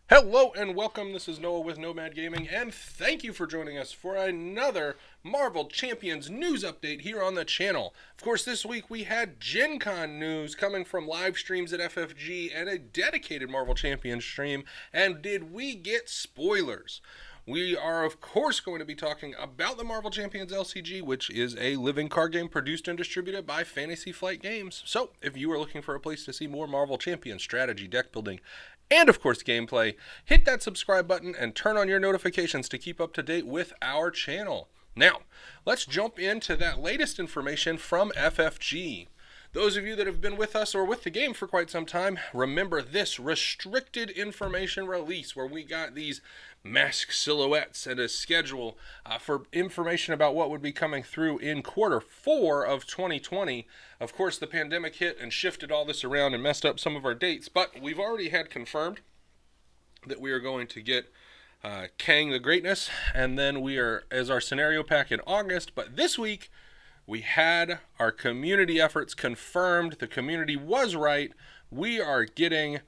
Hello and welcome, this is Noah with Nomad Gaming, and thank you for joining us for another Marvel Champions news update here on the channel. Of course, this week we had GenCon news coming from live streams at FFG and a dedicated Marvel Champions stream, and did we get spoilers? We are, of course, going to be talking about the Marvel Champions LCG, which is a living card game produced and distributed by Fantasy Flight Games. So, if you are looking for a place to see more Marvel Champions strategy, deck building, and of course gameplay, hit that subscribe button and turn on your notifications to keep up to date with our channel. Now, let's jump into that latest information from FFG. Those of you that have been with us or with the game for quite some time, remember this restricted information release where we got these mask silhouettes and a schedule for information about what would be coming through in Q4 of 2020. Of course, the pandemic hit and shifted all this around and messed up some of our dates, but we've already had confirmed that we are going to get Kang the Greatness, and then we are as our scenario pack in August. But this week, we had our community efforts confirmed. The community was right. We are getting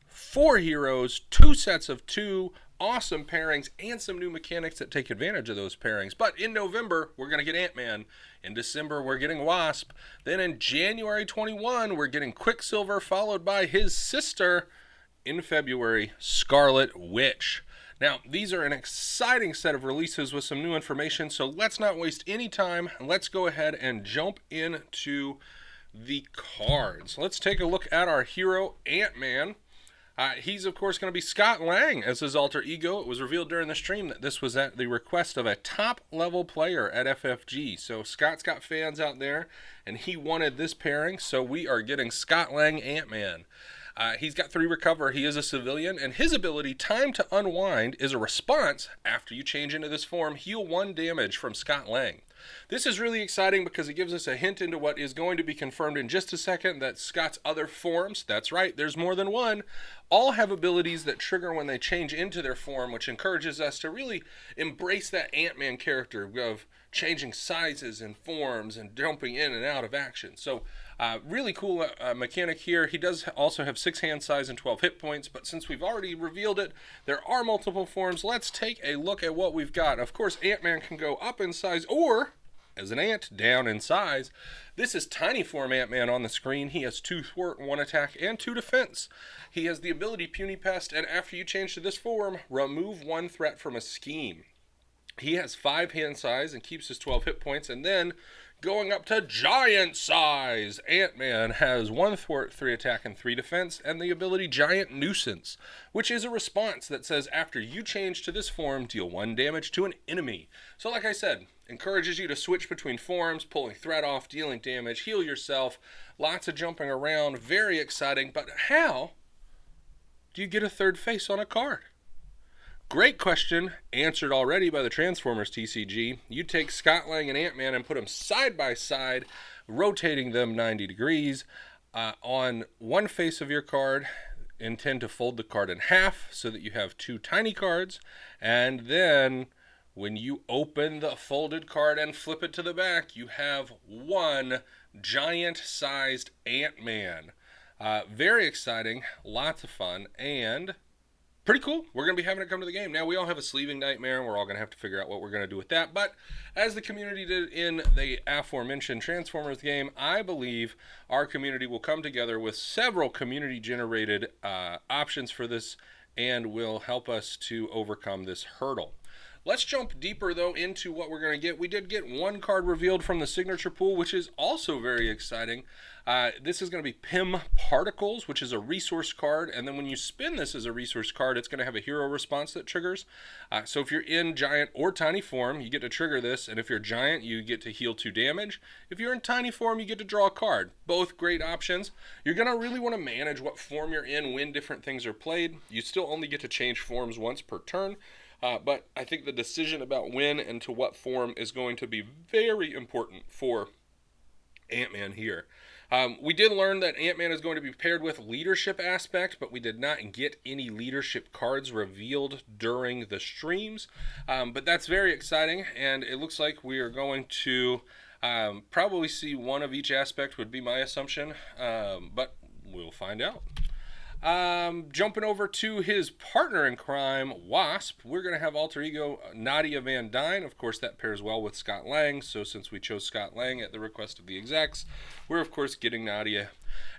4 heroes, 2 sets of 2 awesome pairings, and some new mechanics that take advantage of those pairings. But in November, we're going to get AntMan. In December, we're getting Wasp. Then in January 21, we're getting Quicksilver, followed by his sister. In February, Scarlett Witch. Now, these are an exciting set of releases with some new information, so let's not waste any time. Let's go ahead and jump into the cards. Let's take a look at our hero, AntMan. He's, of course, going to be Scott Lang as his alter ego. It was revealed during the stream that this was at the request of a top-level player at FFG. So Scott's got fans out there, and he wanted this pairing, so we are getting Scott Lang AntMan. He's got 3 recover. He is a civilian, and his ability, Time to Unwind, is a response after you change into this form. Heal 1 damage from Scott Lang. This is really exciting because it gives us a hint into what is going to be confirmed in just a second, that Scott's other forms, that's right, there's more than one, all have abilities that trigger when they change into their form, which encourages us to really embrace that Ant-Man character of changing sizes and forms and jumping in and out of action. So really cool mechanic here. He does also have 6 hand size and 12 hit points, but since we've already revealed it, there are multiple forms. Let's take a look at what we've got. Of course, Ant-Man can go up in size or, as an ant, down in size. This is tiny form Ant-Man on the screen. He has 2 thwart, 1 attack, and 2 defense. He has the ability Puny Pest, and after you change to this form, remove 1 threat from a scheme. He has 5 hand size and keeps his 12 hit points, and then going up to giant size, Ant-Man has 1 thwart, 3 attack, and 3 defense, and the ability Giant Nuisance, which is a response that says after you change to this form, deal 1 damage to an enemy. So like I said, encourages you to switch between forms, pulling threat off, dealing damage, heal yourself, lots of jumping around, very exciting. But how do you get a 3rd face on a card? Great question, answered already by the Transformers TCG. You take Scott Lang and Ant-Man and put them side by side, rotating them 90 degrees. On one face of your card, intend to fold the card in half so that you have 2 tiny cards. And then when you open the folded card and flip it to the back, you have 1 giant-sized Ant-Man. Very exciting, lots of fun, and pretty cool. We're going to be having it come to the game. Now, we all have a sleeving nightmare, and we're all going to have to figure out what we're going to do with that. But as the community did in the aforementioned Transformers game, I believe our community will come together with several community-generated options for this and will help us to overcome this hurdle. Let's jump deeper, though, into what we're going to get. We did get 1 card revealed from the signature pool, which is also very exciting. This is going to be Pym Particles, which is a resource card, and then when you spin this as a resource card, it's going to have a hero response that triggers. So if you're in giant or tiny form, you get to trigger this, and if you're giant, you get to heal 2 damage. If you're in tiny form, you get to draw a card. Both great options. You're going to really want to manage what form you're in when different things are played. You still only get to change forms once per turn. But I think the decision about when and to what form is going to be very important for Ant-Man here. We did learn that Ant-Man is going to be paired with leadership aspect, but we did not get any leadership cards revealed during the streams. But that's very exciting, and it looks like we are going to probably see 1 of each aspect would be my assumption, but we'll find out. Jumping over to his partner in crime, Wasp, we're going to have alter ego Nadia Van Dyne. Of course, that pairs well with Scott Lang. So since we chose Scott Lang at the request of the execs, we're of course getting Nadia.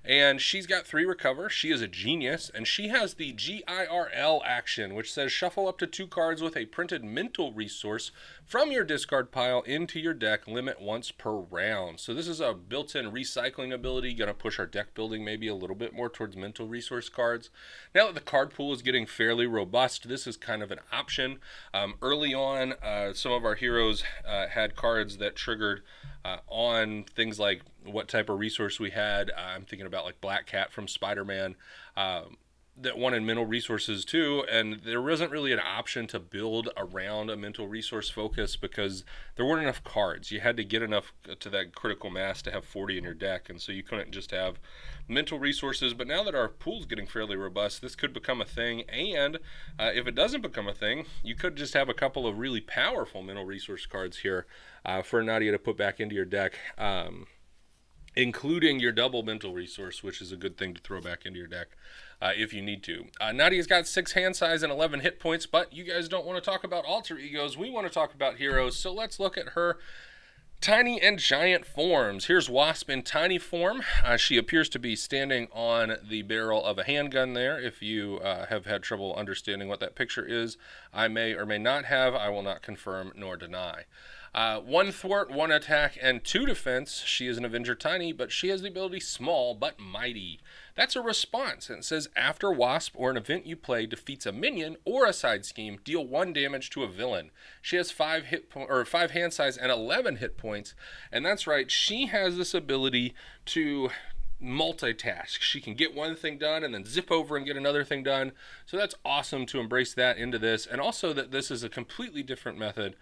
And she's got 3 recover. She is a genius, and she has the GIRL action, which says shuffle up to 2 cards with a printed mental resource from your discard pile into your deck, limit once per round. So this is a built-in recycling ability, going to push our deck building maybe a little bit more towards mental resource cards. Now that the card pool is getting fairly robust, this is kind of an option. Early on, some of our heroes had cards that triggered on things like what type of resource we had. I'm thinking about like Black Cat from Spider-Man that wanted mental resources too, and there wasn't really an option to build around a mental resource focus because there weren't enough cards. You had to get enough to that critical mass to have 40 in your deck, and so you couldn't just have mental resources. But now that our pool's getting fairly robust, this could become a thing, and if it doesn't become a thing, you could just have a couple of really powerful mental resource cards here for Nadia to put back into your deck, including your double mental resource, which is a good thing to throw back into your deck if you need to. Nadia's got 6 hand size and 11 hit points, but you guys don't want to talk about alter egos. We want to talk about heroes, so let's look at her tiny and giant forms. Here's Wasp in tiny form. She appears to be standing on the barrel of a handgun there. If you have had trouble understanding what that picture is, I may or may not have. I will not confirm nor deny. 1 thwart, 1 attack, and 2 defense. She is an Avenger Tiny, but she has the ability Small but Mighty. That's a response, and it says after Wasp or an event you play defeats a minion or a side scheme, deal 1 damage to a villain. She has 5 hand size and 11 hit points, and that's right, she has this ability to multitask. She can get one thing done and then zip over and get another thing done. So that's awesome to embrace that into this, and also that this is a completely different method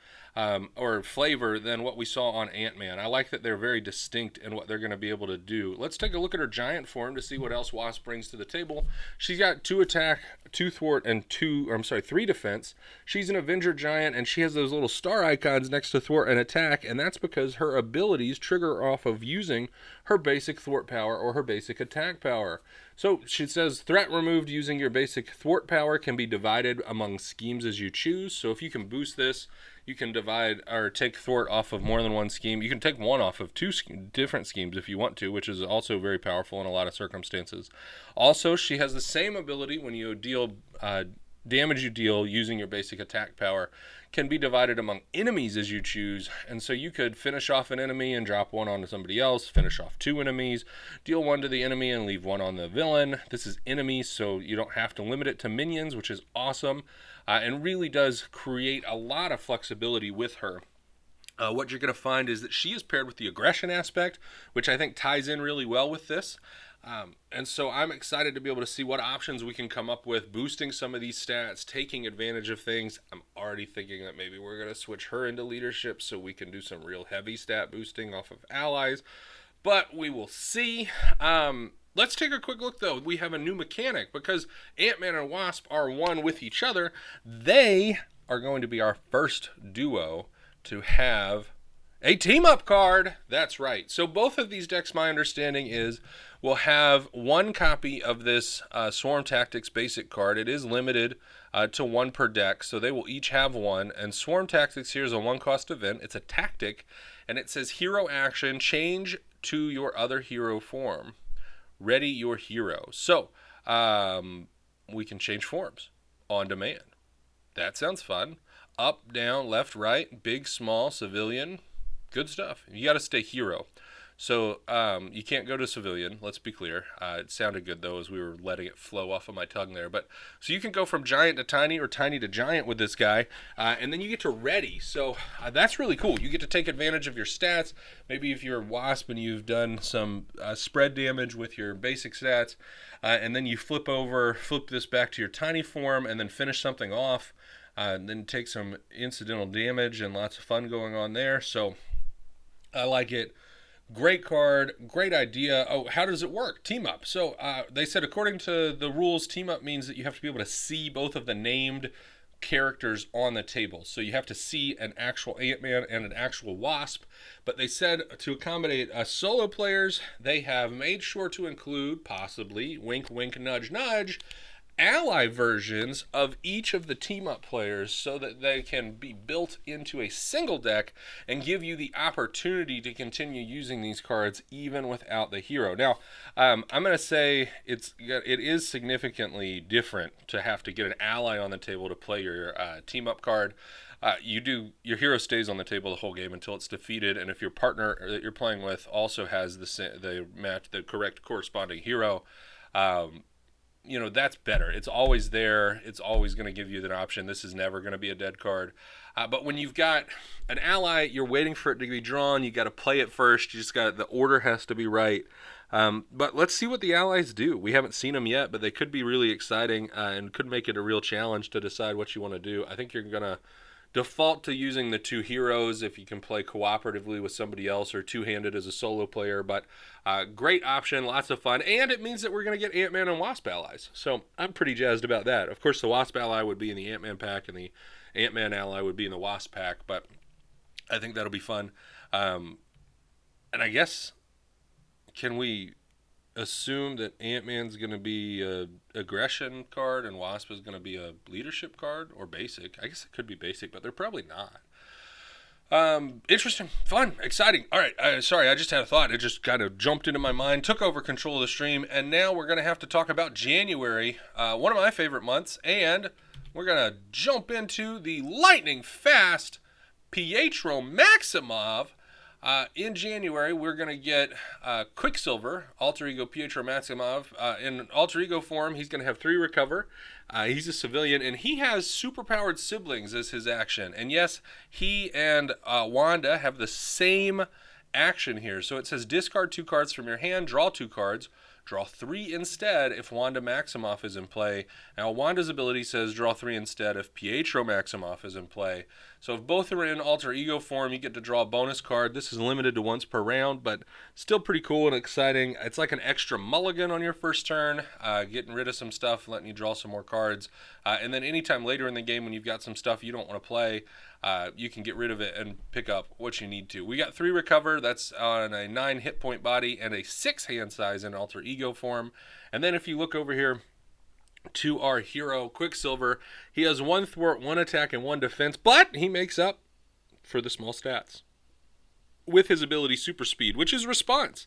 or flavor than what we saw on AntMan. I like that they're very distinct in what they're going to be able to do. Let's take a look at her giant form to see what else Wasp brings to the table. She's got 2 attack, 2 thwart, and 3 defense. She's an Avenger Giant, and she has those little star icons next to thwart and attack, and that's because her abilities trigger off of using her basic thwart power or her basic attack power. So she says threat removed using your basic thwart power can be divided among schemes as you choose. So if you can boost this, you can divide or take thwart off of more than one scheme. You can take one off of 2 different schemes if you want to, which is also very powerful in a lot of circumstances. Also, she has the same ability when you deal damage you deal using your basic attack power can be divided among enemies as you choose, and so you could finish off an enemy and drop 1 onto somebody else, finish off 2 enemies, deal 1 to the enemy and leave 1 on the villain. This is enemies, so you don't have to limit it to minions, which is awesome, and really does create a lot of flexibility with her. What you're going to find is that she is paired with the aggression aspect, which I think ties in really well with this. And so I'm excited to be able to see what options we can come up with, boosting some of these stats, taking advantage of things. I'm already thinking that maybe we're going to switch her into leadership so we can do some real heavy stat boosting off of allies, but we will see. Let's take a quick look, though. We have a new mechanic because Ant-Man and Wasp are one with each other. They are going to be our first duo to have a team-up card. That's right. So both of these decks, my understanding is, will have 1 copy of this Swarm Tactics basic card. It is limited to 1 per deck, so they will each have 1. And Swarm Tactics here is a 1-cost event. It's a tactic, and it says hero action, change to your other hero form. Ready your hero. So we can change forms on demand. That sounds fun. Up, down, left, right, big, small, civilian. Good stuff. You got to stay hero. So you can't go to civilian, let's be clear. It sounded good, though, as we were letting it flow off of my tongue there. But so you can go from giant to tiny or tiny to giant with this guy, and then you get to ready. So that's really cool. You get to take advantage of your stats. Maybe if you're a Wasp and you've done some spread damage with your basic stats, and then you flip this back to your tiny form, and then finish something off, and then take some incidental damage and lots of fun going on there. So I like it. Great card, great idea. Oh, how does it work? Team up. So they said according to the rules, team up means that you have to be able to see both of the named characters on the table. So you have to see an actual Ant-Man and an actual Wasp. But they said to accommodate solo players, they have made sure to include, possibly, wink, wink, nudge, nudge, ally versions of each of the team-up players so that they can be built into a single deck and give you the opportunity to continue using these cards even without the hero. Now, I'm going to say it is significantly different to have to get an ally on the table to play your team-up card. Your hero stays on the table the whole game until it's defeated, and if your partner that you're playing with also has the correct corresponding hero, that's better. It's always there. It's always going to give you that option. This is never going to be a dead card. But when you've got an ally, you're waiting for it to be drawn. You got to play it first. The order has to be right. But let's see what the allies do. We haven't seen them yet, but they could be really exciting and could make it a real challenge to decide what you want to do. I think you're going to default to using the two heroes if you can play cooperatively with somebody else or two-handed as a solo player, but great option, lots of fun, and it means that we're going to get Ant-Man and Wasp allies, so I'm pretty jazzed about that. Of course, the Wasp ally would be in the Ant-Man pack, and the Ant-Man ally would be in the Wasp pack, but I think that'll be fun. And I guess, can we assume that Ant-Man's going to be a aggression card and Wasp is going to be a leadership card, or basic? I guess it could be basic, but they're probably not. Interesting, fun, exciting. All right, sorry, I just had a thought. It just kind of jumped into my mind, took over control of the stream, and now we're going to have to talk about January, one of my favorite months, and we're going to jump into the lightning fast Pietro Maximoff. In January, we're going to get Quicksilver, Alter Ego Pietro Maximoff. In Alter Ego form, he's going to have 3 recover. He's a civilian, and he has superpowered siblings as his action. And yes, he and Wanda have the same action here. So it says discard 2 cards from your hand, draw 2 cards. Draw 3 instead if Wanda Maximoff is in play. Now, Wanda's ability says draw 3 instead if Pietro Maximoff is in play. So if both are in Alter Ego form, you get to draw a bonus card. This is limited to once per round, but still pretty cool and exciting. It's like an extra mulligan on your first turn, getting rid of some stuff, letting you draw some more cards. And then anytime later in the game when you've got some stuff you don't want to play, you can get rid of it and pick up what you need to. We got 3 recover. That's on a 9 hit point body and a 6 hand size in Alter Ego form. And then if you look over here to our hero Quicksilver, he has 1 thwart, 1 attack, and 1 defense, but he makes up for the small stats with his ability Super Speed, which is response.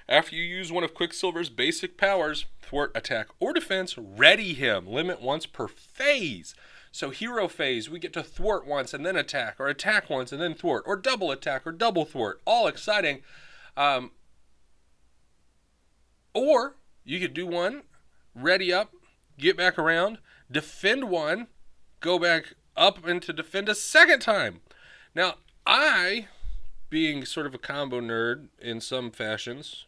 After you use one of Quicksilver's basic powers, thwart, attack, or defense, ready him. Limit once per phase. So hero phase, we get to thwart once and then attack, or attack once and then thwart, or double attack or double thwart. All exciting. Or you could do one, ready up, get back around, defend one, go back up and to defend a second time. Now, I, being sort of a combo nerd in some fashions,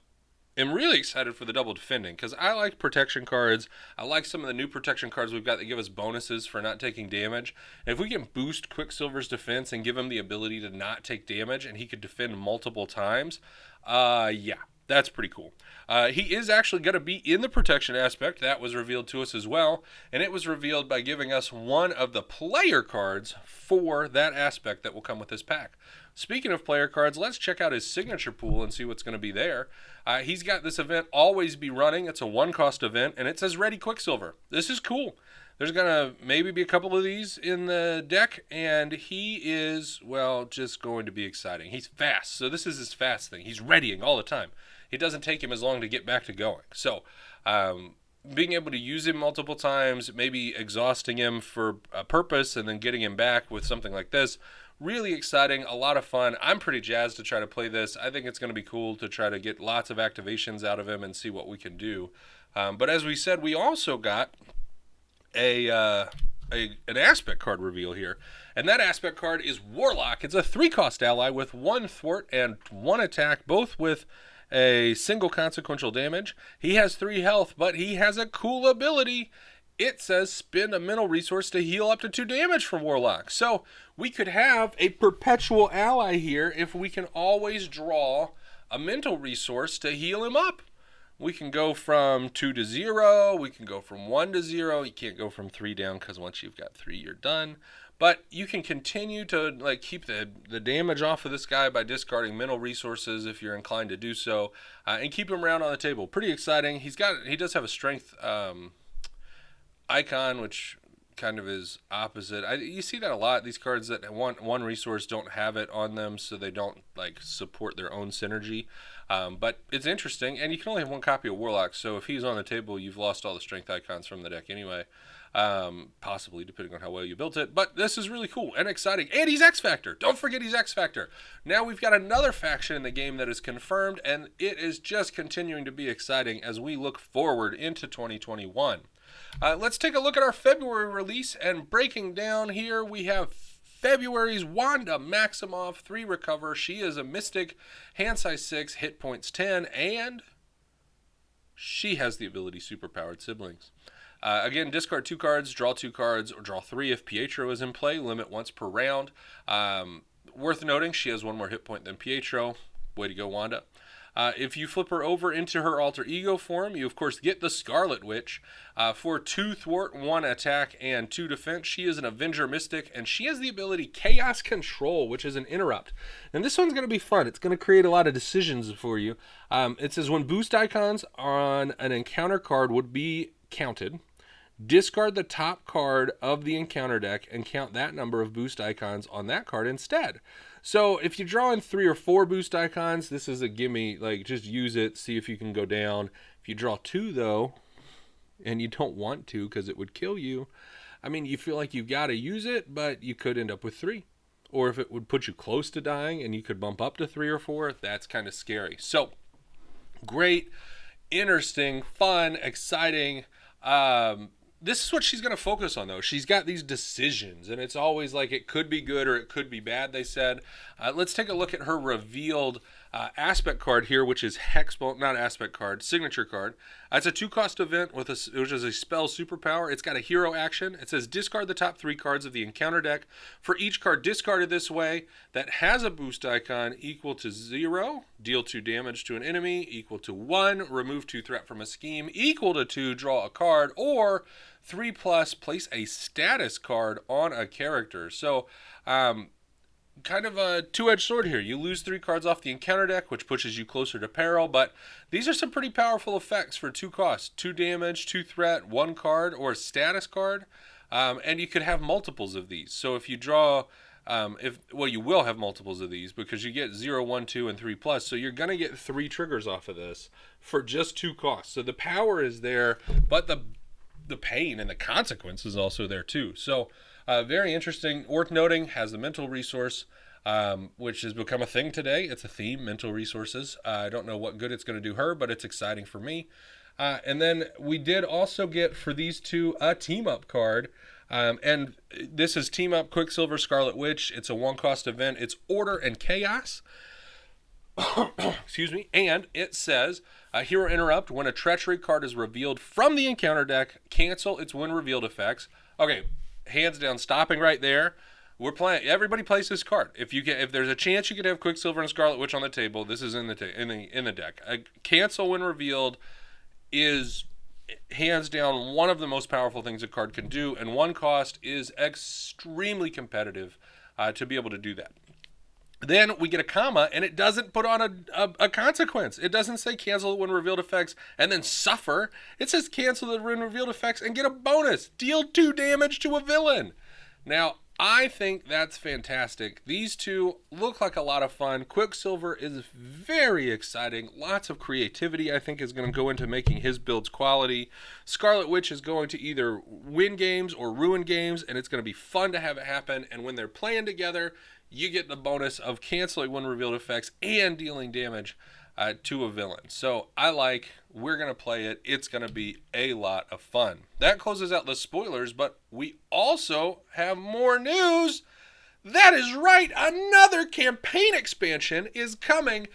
am really excited for the double defending because I like protection cards. I like some of the new protection cards we've got that give us bonuses for not taking damage. And if we can boost Quicksilver's defense and give him the ability to not take damage and he could defend multiple times, yeah, that's pretty cool. He is actually going to be in the protection aspect. That was revealed to us as well. And it was revealed by giving us one of the player cards for that aspect that will come with this pack. Speaking of player cards, let's check out his signature pool and see what's going to be there. He's got this event Always Be Running. It's a 1-cost event, and it says Ready Quicksilver. This is cool. There's going to maybe be a couple of these in the deck, and he is, well, just going to be exciting. He's fast, so this is his fast thing. He's readying all the time. It doesn't take him as long to get back to going. So, being able to use him multiple times, maybe exhausting him for a purpose and then getting him back with something like this, really exciting, a lot of fun. I'm pretty jazzed to try to play this. I think it's going to be cool to try to get lots of activations out of him and see what we can do. But as we said, we also got an aspect card reveal here. And that aspect card is Warlock. It's a 3-cost ally with 1 thwart and 1 attack, both with a single consequential damage. He has 3 health, but he has a cool ability. It says spend a mental resource to heal up to 2 damage from Warlock. So we could have a perpetual ally here if we can always draw a mental resource to heal him up. We can go from 2 to 0. We can go from 1 to 0. You can't go from 3 down because once you've got 3, you're done. But you can continue to like keep the damage off of this guy by discarding mental resources if you're inclined to do so, and keep him around on the table. Pretty exciting. He does have a strength icon, which kind of is opposite. You see that a lot. These cards that want one resource don't have it on them, so they don't like support their own synergy. But it's interesting, and you can only have one copy of Warlock, so if he's on the table, you've lost all the strength icons from the deck anyway. Possibly, depending on how well you built it. But this is really cool and exciting. And he's X Factor. Don't forget he's X Factor. Now we've got another faction in the game that is confirmed, and it is just continuing to be exciting as we look forward into 2021. Let's take a look at our February release, and breaking down here, we have February's Wanda Maximoff, 3 recover. She is a Mystic, hand size 6, hit points 10, and she has the ability Superpowered Siblings. Again, discard 2 cards, draw 2 cards, or draw 3 if Pietro is in play. Limit once per round. Worth noting, she has 1 more hit point than Pietro. Way to go, Wanda. If you flip her over into her alter ego form, you of course get the Scarlett Witch. For 2 thwart, 1 attack, and 2 defense. She is an Avenger Mystic, and she has the ability Chaos Control, which is an interrupt. And this one's going to be fun. It's going to create a lot of decisions for you. It says when boost icons on an encounter card would be counted, discard the top card of the encounter deck and count that number of boost icons on that card instead. So if you draw in 3 or 4 boost icons, this is a gimme. Like, just use it, see if you can go down. If you draw 2, though, and you don't want to because it would kill you, I mean, you feel like you've got to use it, but you could end up with 3. Or if it would put you close to dying and you could bump up to 3 or 4, that's kind of scary. So, great, interesting, fun, exciting. This is what she's going to focus on, though. She's got these decisions, and it's always like it could be good or it could be bad, they said. Let's take a look at her revealed aspect card here, which is Hexball, not aspect card, signature card. It's a 2-cost event which is a spell superpower. It's got a hero action. It says discard the top 3 cards of the encounter deck. For each card discarded this way that has a boost icon equal to 0, deal 2 damage to an enemy, equal to 1, remove 2 threat from a scheme, equal to 2, draw a card, or 3+, place a status card on a character. So, kind of a two-edged sword here. You lose 3 cards off the encounter deck, which pushes you closer to peril, but these are some pretty powerful effects for 2 costs. 2 damage, 2 threat, 1 card, or a status card. And you could have multiples of these. So if you draw, you will have multiples of these because you get 0, 1, 2, and 3+. So you're going to get 3 triggers off of this for just 2 costs. So the power is there, but the pain and the consequence is also there too. So very interesting. Worth noting, has the mental resource, which has become a thing today. It's a theme, mental resources. I don't know what good it's going to do her, but it's exciting for me. And then we did also get for these 2 a team up card. And this is team up Quicksilver, Scarlett Witch. It's a 1-cost event. It's Order and Chaos. Excuse me. And it says, Hero Interrupt, when a treachery card is revealed from the encounter deck, cancel its when revealed effects. Okay, hands down, stopping right there. We're playing. Everybody plays this card. If there's a chance you could have Quicksilver and Scarlet Witch on the table, this is in the deck. Cancel when revealed is hands down one of the most powerful things a card can do, and 1 cost is extremely competitive to be able to do that. Then we get a comma, and it doesn't put on a consequence. It doesn't say cancel when revealed effects and then suffer. It says cancel the when revealed effects and get a bonus. Deal 2 damage to a villain. Now, I think that's fantastic. These 2 look like a lot of fun. Quicksilver is very exciting. Lots of creativity, I think, is going to go into making his builds quality. Scarlet Witch is going to either win games or ruin games, and it's going to be fun to have it happen. And when they're playing together, you get the bonus of canceling when revealed effects and dealing damage to a villain. So we're going to play it. It's going to be a lot of fun. That closes out the spoilers, but we also have more news. That is right. Another campaign expansion is coming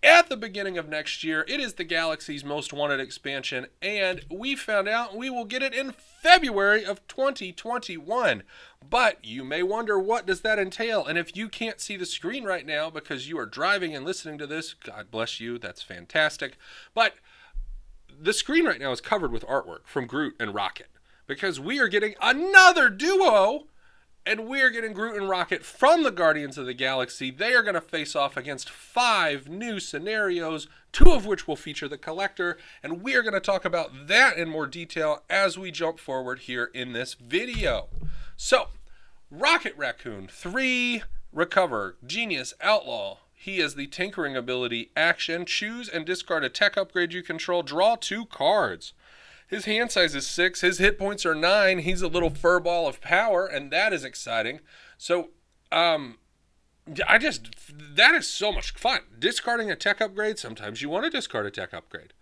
at the beginning of next year. It is the Galaxy's Most Wanted expansion, and we found out we will get it in February of 2021. But you may wonder, what does that entail? And if you can't see the screen right now because you are driving and listening to this, God bless you, that's fantastic. But the screen right now is covered with artwork from Groot and Rocket because we are getting another duo, and we are getting Groot and Rocket from the Guardians of the Galaxy. They are going to face off against 5 new scenarios, 2 of which will feature the Collector, and we are going to talk about that in more detail as we jump forward here in this video. So, Rocket Raccoon, 3 recover, genius, outlaw. He has the tinkering ability, action, choose and discard a tech upgrade you control, draw 2 cards. His hand size is 6, his hit points are 9, he's a little furball of power, and that is exciting. So, that is so much fun. Discarding a tech upgrade, sometimes you want to discard a tech upgrade.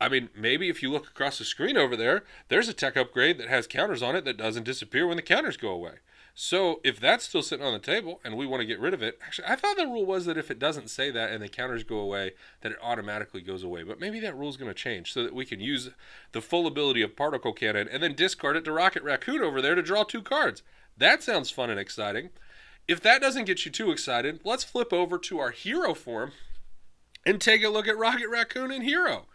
I mean, maybe if you look across the screen over there, there's a tech upgrade that has counters on it that doesn't disappear when the counters go away. So if that's still sitting on the table and we want to get rid of it, actually, I thought the rule was that if it doesn't say that and the counters go away, that it automatically goes away. But maybe that rule is going to change so that we can use the full ability of Particle Cannon and then discard it to Rocket Raccoon over there to draw 2 cards. That sounds fun and exciting. If that doesn't get you too excited, let's flip over to our hero form and take a look at Rocket Raccoon in Hero.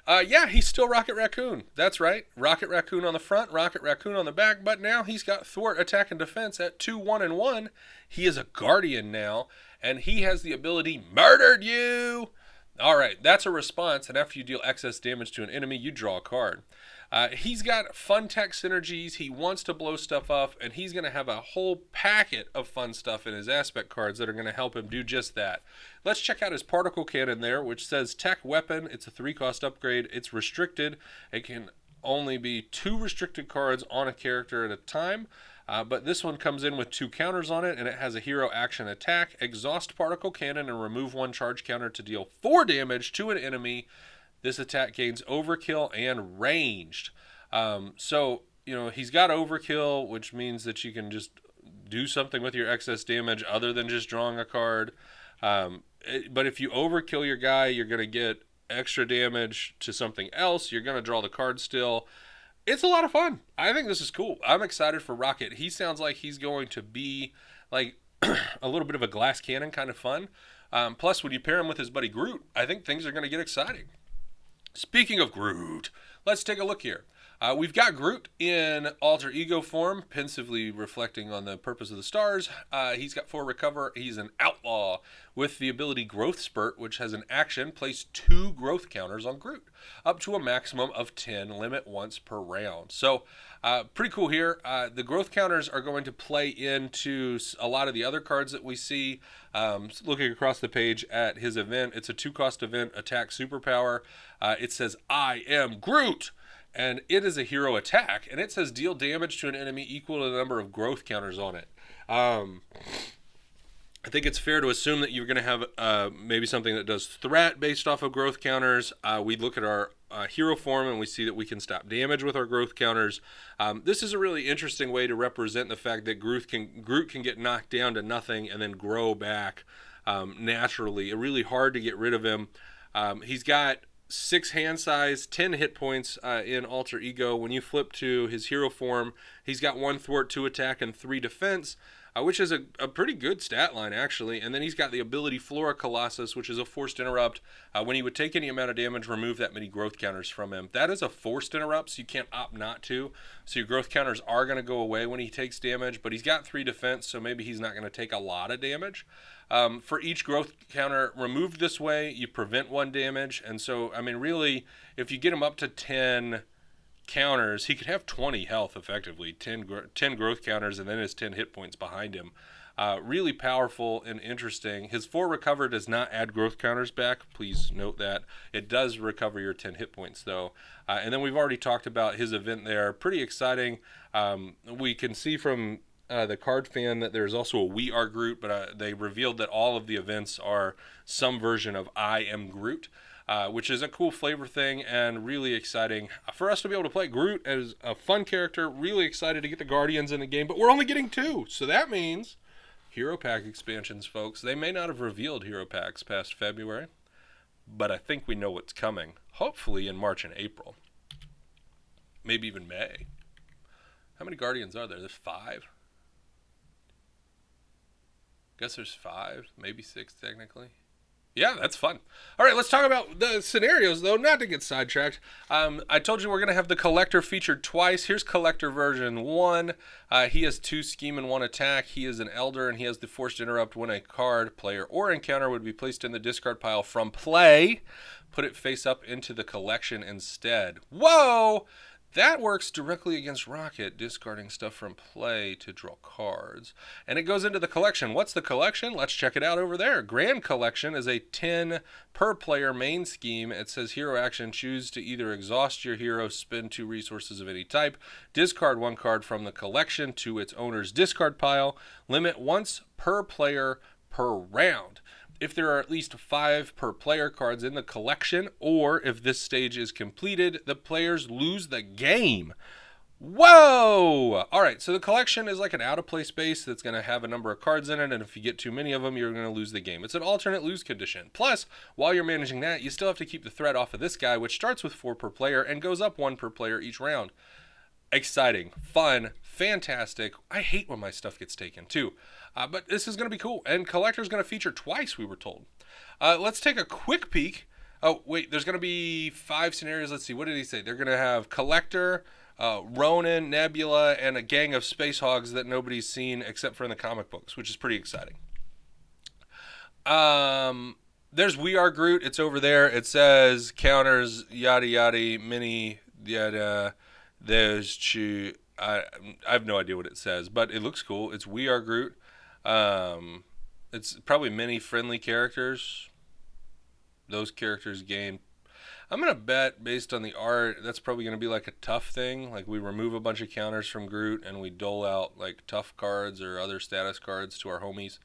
Yeah, he's still Rocket Raccoon. That's right. Rocket Raccoon on the front, Rocket Raccoon on the back, but now he's got thwart, attack, and defense at 2, 1, and 1. He is a Guardian now, and he has the ability, Murdered You! All right, that's a response, and after you deal excess damage to an enemy, you draw a card. He's got fun tech synergies, he wants to blow stuff up, and he's going to have a whole packet of fun stuff in his aspect cards that are going to help him do just that. Let's check out his Particle Cannon there, which says Tech Weapon. It's a 3-cost upgrade. It's restricted. It can only be 2 restricted cards on a character at a time, but this one comes in with 2 counters on it, and it has a hero action attack. Exhaust Particle Cannon and remove 1 charge counter to deal 4 damage to an enemy. This attack gains overkill and ranged. So, you know, he's got overkill, which means that you can just do something with your excess damage other than just drawing a card. But if you overkill your guy, you're going to get extra damage to something else. You're going to draw the card still. It's a lot of fun. I think this is cool. I'm excited for Rocket. He sounds like he's going to be like a little bit of a glass cannon kind of fun. Plus, when you pair him with his buddy Groot, I think things are going to get exciting. Speaking of Groot, let's take a look here. We've got Groot in alter ego form, pensively reflecting on the purpose of the stars. He's got 4 recover. He's an outlaw with the ability Growth Spurt, which has an action. Place 2 growth counters on Groot, up to a maximum of 10, limit once per round. So pretty cool here. The growth counters are going to play into a lot of the other cards that we see. Looking across the page at his event, it's a 2-cost event, attack superpower. It says, I am Groot. And it is a hero attack, and it says deal damage to an enemy equal to the number of growth counters on it. I think it's fair to assume that you're going to have maybe something that does threat based off of growth counters. We look at our hero form, and we see that we can stop damage with our growth counters. This is a really interesting way to represent the fact that Groot can get knocked down to nothing and then grow back naturally. It's really hard to get rid of him. He's got 6 hand size, 10 hit points in alter ego. When you flip to his hero form, he's got 1 thwart, 2 attack, and 3 defense, which is a pretty good stat line actually. And then he's got the ability Flora Colossus, which is a forced interrupt. When he would take any amount of damage, remove that many growth counters from him. That is a forced interrupt, so you can't opt not to. So your growth counters are going to go away when he takes damage, but he's got 3 defense, so maybe he's not going to take a lot of damage. For each growth counter removed this way, you prevent 1 damage. And so, I mean, really, if you get him up to 10 counters, he could have 20 health effectively, 10 growth counters, and then his 10 hit points behind him. Really powerful and interesting. His 4 recover does not add growth counters back. Please note that. It does recover your 10 hit points, though. And then we've already talked about his event there. Pretty exciting. We can see from the card fan that there's also a We Are Groot, but they revealed that all of the events are some version of I Am Groot, which is a cool flavor thing and really exciting for us to be able to play Groot as a fun character. Really excited to get the Guardians in the game, but we're only getting 2, so that means Hero Pack expansions, folks. They may not have revealed Hero Packs past February, but I think we know what's coming, hopefully in March and April, maybe even May. How many Guardians are there? There's 5. Guess there's 5, maybe 6 technically. Yeah, that's fun. All right, let's talk about the scenarios, though, not to get sidetracked. I told you we're going to have the Collector featured twice. Here's Collector version 1. He has 2 scheme and 1 attack. He is an Elder, and he has the Forced Interrupt when a card, player, or encounter would be placed in the discard pile from play. Put it face up into the collection instead. Whoa! That works directly against Rocket, discarding stuff from play to draw cards. And it goes into the collection. What's the collection? Let's check it out over there. Grand Collection is a 10 per player main scheme. It says hero action. Choose to either exhaust your hero, spend 2 resources of any type, discard 1 card from the collection to its owner's discard pile. Limit once per player per round. If there are at least 5 per player cards in the collection, or if this stage is completed, the players lose the game. Whoa! All right, so the collection is like an out-of-play space that's going to have a number of cards in it, and if you get too many of them, you're going to lose the game. It's an alternate lose condition. Plus, while you're managing that, you still have to keep the threat off of this guy, which starts with 4 per player and goes up 1 per player each round. Exciting, fun, fantastic. I hate when my stuff gets taken, too. But this is going to be cool. And Collector's going to feature twice, we were told. Let's take a quick peek. Oh, wait, there's going to be 5 scenarios. Let's see, what did he say? They're going to have Collector, Ronan, Nebula, and a gang of Space Hogs that nobody's seen except for in the comic books, which is pretty exciting. There's We Are Groot. It's over there. It says counters, yada, yada, mini, yada. There's I have no idea what it says, but it looks cool. It's We Are Groot. It's probably many friendly characters. Those characters gain. I'm going to bet based on the art, that's probably going to be like a tough thing. Like we remove a bunch of counters from Groot and we dole out like tough cards or other status cards to our homies.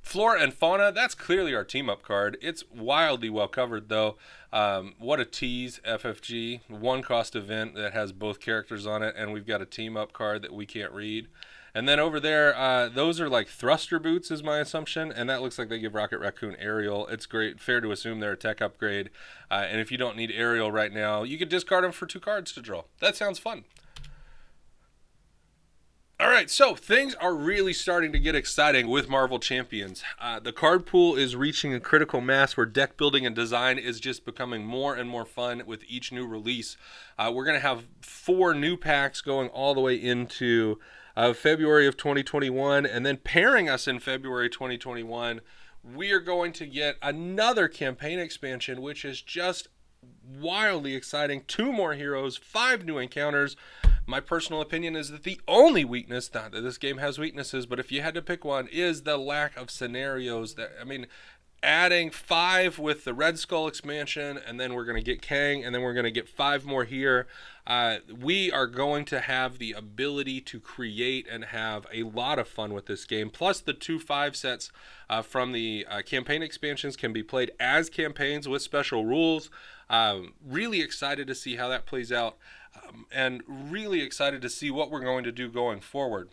Flora and Fauna, that's clearly our team-up card. It's wildly well covered, though. What a tease, FFG. 1-cost event that has both characters on it, and we've got a team-up card that we can't read. And then over there, those are like thruster boots is my assumption, and that looks like they give Rocket Raccoon aerial. It's great, fair to assume they're a tech upgrade. And if you don't need aerial right now, you could discard them for 2 cards to draw. That sounds fun. All right, so things are really starting to get exciting with Marvel Champions. The card pool is reaching a critical mass where deck building and design is just becoming more and more fun with each new release. We're going to have 4 new packs going all the way into February of 2021, and then pairing us in February 2021, we are going to get another campaign expansion, which is just wildly exciting. 2 more heroes, 5 new encounters. My personal opinion is that the only weakness, not that this game has weaknesses, but if you had to pick one, is the lack of scenarios. Adding 5 with the Red Skull expansion, and then we're going to get Kang, and then we're going to get 5 more here. We are going to have the ability to create and have a lot of fun with this game. Plus, the 2 5 sets from the campaign expansions can be played as campaigns with special rules. Really excited to see how that plays out. And really excited to see what we're going to do going forward.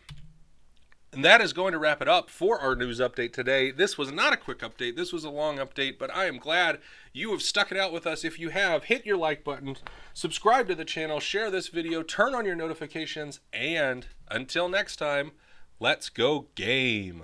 And that is going to wrap it up for our news update today. This was not a quick update. This was a long update, but I am glad you have stuck it out with us. If you have, hit your like button, subscribe to the channel, share this video, turn on your notifications, and until next time, let's go game.